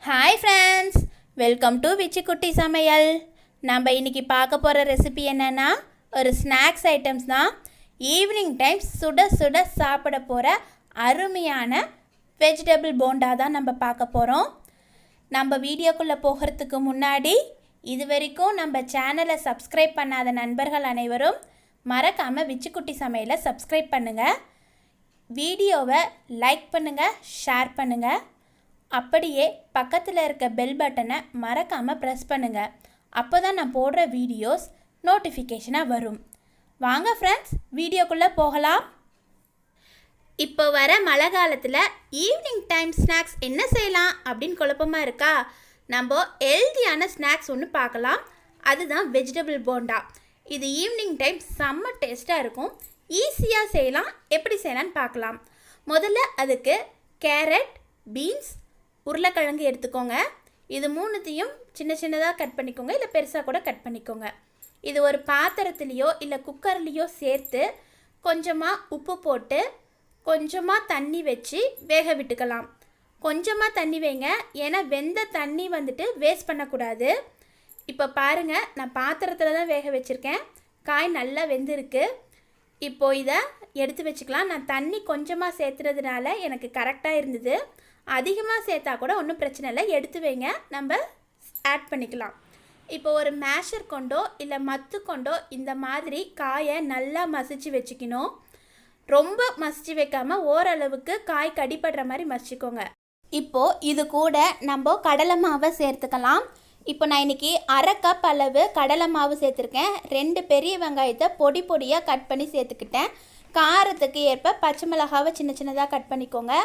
Hi friends, welcome to விச்சிக்குட்டி சமையல். நம்ம இன்றைக்கி பார்க்க போகிற ரெசிபி என்னென்னா ஒரு ஸ்நாக்ஸ் ஐட்டம்ஸ் தான். ஈவினிங் டைம் சுட சுட சாப்பிட போகிற அருமையான வெஜிடபிள் போண்டா தான் நம்ம பார்க்க போகிறோம். நம்ம வீடியோக்குள்ளே போகிறதுக்கு முன்னாடி இது வரைக்கும் நம்ம சேனலை சப்ஸ்கிரைப் பண்ணாத நண்பர்கள் அனைவரும் மறக்காமல் விச்சிக்குட்டி சமையலை சப்ஸ்கிரைப் பண்ணுங்கள். வீடியோவை லைக் பண்ணுங்கள், ஷேர் பண்ணுங்கள். அப்படியே பக்கத்தில் இருக்க பெல் பட்டனை மறக்காமல் ப்ரெஸ் பண்ணுங்கள். அப்போ தான் நான் போடுற வீடியோஸ் நோட்டிஃபிகேஷனாக வரும். வாங்க ஃப்ரெண்ட்ஸ், வீடியோக்குள்ளே போகலாம். இப்போ வர மழை காலத்தில் ஈவினிங் டைம் ஸ்நாக்ஸ் என்ன செய்யலாம் அப்படின்னு குழப்பமாக இருக்கா? நம்ம ஹெல்தியான ஸ்நாக்ஸ் ஒன்று பார்க்கலாம். அதுதான் வெஜிடபிள் போண்டா. இது ஈவினிங் டைம் செம்ம டேஸ்ட்டாக இருக்கும். ஈஸியாக செய்யலாம். எப்படி செய்யலான்னு பார்க்கலாம். முதல்ல அதுக்கு கேரட், பீன்ஸ், உருளைக்கிழங்கு எடுத்துக்கோங்க. இது மூணுத்தையும் சின்ன சின்னதாக கட் பண்ணிக்கோங்க, இல்லை பெருசாக கூட கட் பண்ணிக்கோங்க. இது ஒரு பாத்திரத்துலேயோ இல்லை குக்கர்லேயோ சேர்த்து கொஞ்சமாக உப்பு போட்டு கொஞ்சமாக தண்ணி வச்சு வேக விட்டுக்கலாம். கொஞ்சமாக தண்ணி வைங்க, ஏன்னா வெந்த தண்ணி வேஸ்ட் பண்ணக்கூடாது. இப்போ பாருங்கள், நான் பாத்திரத்தில் தான் வேக வச்சுருக்கேன். காய் நல்லா வெந்திருக்கு. இப்போது இதை எடுத்து வச்சுக்கலாம். நான் தண்ணி கொஞ்சமாக சேர்த்துறதுனால எனக்கு கரெக்டாக இருந்தது. அதிகமாக சேர்த்தா கூட ஒன்றும் பிரச்சனை இல்லை, எடுத்து வைங்க, நம்ம ஆட் பண்ணிக்கலாம். இப்போ ஒரு மேஷர் கொண்டோ இல்லை மத்து கொண்டோ இந்த மாதிரி காயை நல்லா மசிச்சு வச்சுக்கணும். ரொம்ப மசிச்சு வைக்காமல் ஓரளவுக்கு காய் கடிப்படுற மாதிரி மசிச்சுக்கோங்க. இப்போது இது கூட நம்ம கடலை மாவை சேர்த்துக்கலாம். இப்போ நான் இன்றைக்கி 1/2 கப் அளவு கடலை மாவு சேர்த்துருக்கேன். 2 பெரிய வெங்காயத்தை பொடி பொடியாக கட் பண்ணி சேர்த்துக்கிட்டேன். காரத்துக்கு ஏற்ப பச்சை மிளகாவை சின்ன சின்னதாக கட் பண்ணிக்கோங்க.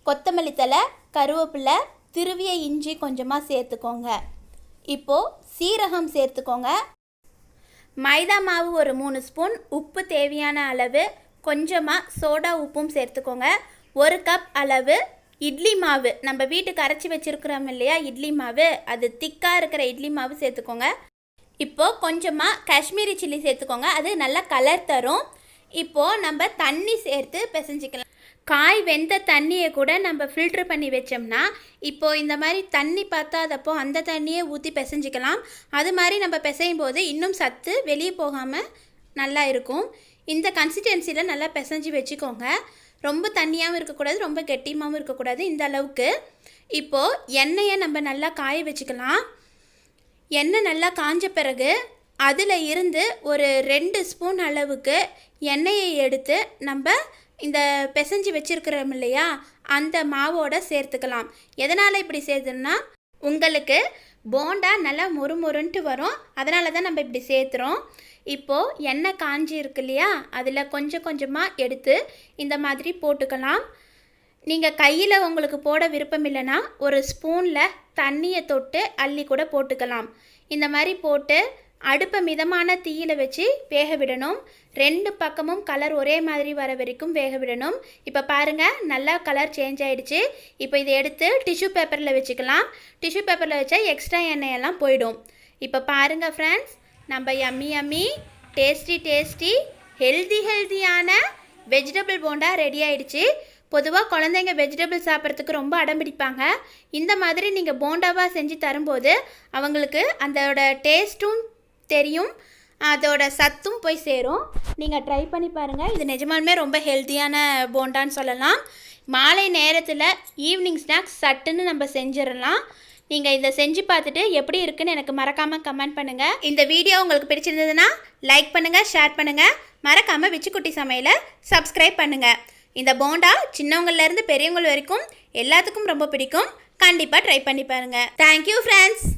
கொத்தமல்லி தழை, கருவேப்பிலை, திருவிய இஞ்சி கொஞ்சமாக சேர்த்துக்கோங்க. இப்போது சீரகம் சேர்த்துக்கோங்க. மைதா மாவு ஒரு 3 ஸ்பூன், உப்பு தேவையான அளவு, கொஞ்சமாக சோடா உப்பும் சேர்த்துக்கோங்க. 1 கப் அளவு இட்லி மாவு, நம்ம வீட்டுக்கு அரைச்சி வச்சுருக்கிறோம் இல்லையா இட்லி மாவு, அது திக்காக இருக்கிற இட்லி மாவு சேர்த்துக்கோங்க. இப்போது கொஞ்சமாக காஷ்மீரி சில்லி சேர்த்துக்கோங்க, அது நல்லா கலர் தரும். இப்போது நம்ம தண்ணி சேர்த்து பிசைஞ்சிக்கலாம். காய் வெந்த தண்ணியை கூட நம்ம ஃபில்ட்ரு பண்ணி வச்சோம்னா இப்போது இந்த மாதிரி தண்ணி பத்தாதப்போ அந்த தண்ணியை ஊற்றி பிசைஞ்சிக்கலாம். அது மாதிரி நம்ம பிசையும் போது இன்னும் சத்து வெளியே போகாமல் நல்லா இருக்கும். இந்த கன்சிஸ்டன்சியில் நல்லா பிசைஞ்சு வச்சுக்கோங்க. ரொம்ப தண்ணியாகவும் இருக்கக்கூடாது, ரொம்ப கெட்டியாகவும் இருக்கக்கூடாது, இந்த அளவுக்கு. இப்போது எண்ணெயை நம்ம நல்லா காய வச்சுக்கலாம். எண்ணெய் நல்லா காஞ்ச பிறகு அதில் இருந்து ஒரு 2 ஸ்பூன் அளவுக்கு எண்ணெயை எடுத்து நம்ம இந்த பிசைஞ்சு வச்சுருக்கிறோம் இல்லையா அந்த மாவோடு சேர்த்துக்கலாம். எதனால் இப்படி சேர்த்துன்னா உங்களுக்கு போண்டா நல்லா மொறுமொறுன்ட்டு வரும், அதனால தான் நம்ம இப்படி சேர்த்துறோம். இப்போது எண்ணெய் காஞ்சி இருக்கு இல்லையா, அதில் கொஞ்சம் கொஞ்சமாக எடுத்து இந்த மாதிரி போட்டுக்கலாம். நீங்கள் கையில் உங்களுக்கு போட விருப்பம் இல்லைன்னா ஒரு ஸ்பூனில் தண்ணியை தொட்டு அள்ளி கூட போட்டுக்கலாம். இந்த மாதிரி போட்டு அடுப்பை மிதமான தீயில் வச்சு வேக விடணும். 2 பக்கமும் கலர் ஒரே மாதிரி வர வரைக்கும் வேக விடணும். இப்போ பாருங்கள், நல்லா கலர் சேஞ்ச் ஆகிடுச்சு. இப்போ இதை எடுத்து டிஷ்யூ பேப்பரில் வச்சுக்கலாம். டிஷ்யூ பேப்பரில் வச்சா எக்ஸ்ட்ரா எண்ணெயெல்லாம் போயிடும். இப்போ பாருங்கள் ஃப்ரெண்ட்ஸ், நம்ம யம்மி டேஸ்டி ஹெல்தியான வெஜிடபிள் போண்டா ரெடி ஆகிடுச்சு. பொதுவாக குழந்தைங்க வெஜிடபிள் சாப்பிட்றதுக்கு ரொம்ப அடம்பிடிப்பாங்க. இந்த மாதிரி நீங்கள் போண்டாவாக செஞ்சு தரும்போது அவங்களுக்கு அதோட டேஸ்ட்டும் தெரியும், அதோட சத்தும் போய் சேரும். நீங்கள் ட்ரை பண்ணி பாருங்கள். இது நிஜமாலுமே ரொம்ப ஹெல்த்தியான போண்டான்னு சொல்லலாம். மாலை நேரத்தில் ஈவினிங் ஸ்நாக்ஸ் சட்டுன்னு நம்ம செஞ்சிடலாம். நீங்கள் இதை செஞ்சு பார்த்துட்டு எப்படி இருக்குன்னு எனக்கு மறக்காமல் கமெண்ட் பண்ணுங்கள். இந்த வீடியோ உங்களுக்கு பிடிச்சிருந்ததுன்னா லைக் பண்ணுங்கள், ஷேர் பண்ணுங்கள். மறக்காமல் விச்சிக்குட்டி சமையலை சப்ஸ்கிரைப் பண்ணுங்கள். இந்த போண்டா சின்னவங்கள்லேருந்து பெரியவங்க வரைக்கும் எல்லாத்துக்கும் ரொம்ப பிடிக்கும். கண்டிப்பாக ட்ரை பண்ணி பாருங்கள். Thank you friends.